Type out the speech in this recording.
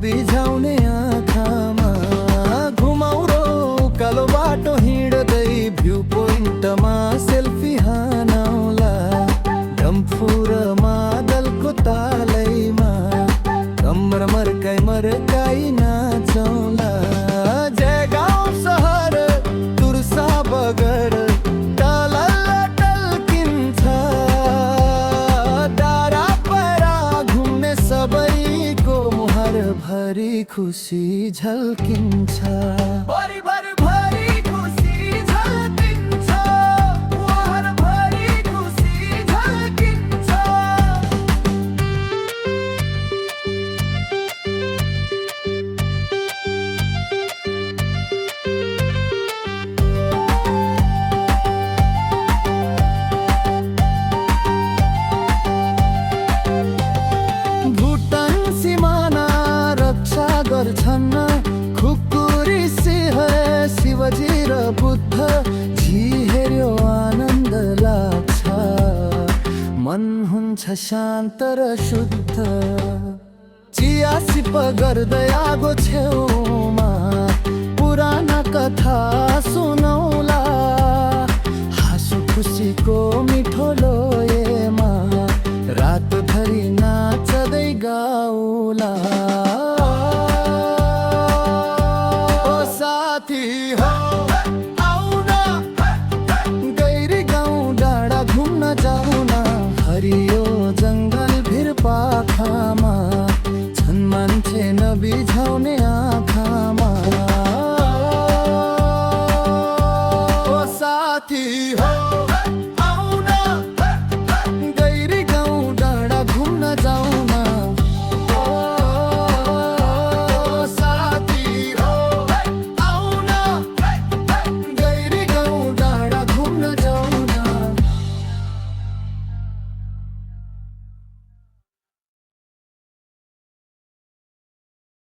बिझाउने आँखामा घुमाउरो उकालो बाटो हिँड्दै भ्यू पोइन्टमा सेल्फी हानौला डम्फु र मादलको तालैमा कमर मर्काई नाचौला जय गाउँ सहर तुर्सा बगर टल्किन्छ डाँडा पैरा घुम्ने सबैको मुहार भरि खुसी झल्किन्छ गर्छन् खुकुरी सिंह शिवजी र बुद्ध झी हेर्यो आनन्द लाग्छ मन हुन्छ शान्त र शुद्ध चिया सिप गर्दै आगो छेउमा पुराना कथा सुनौला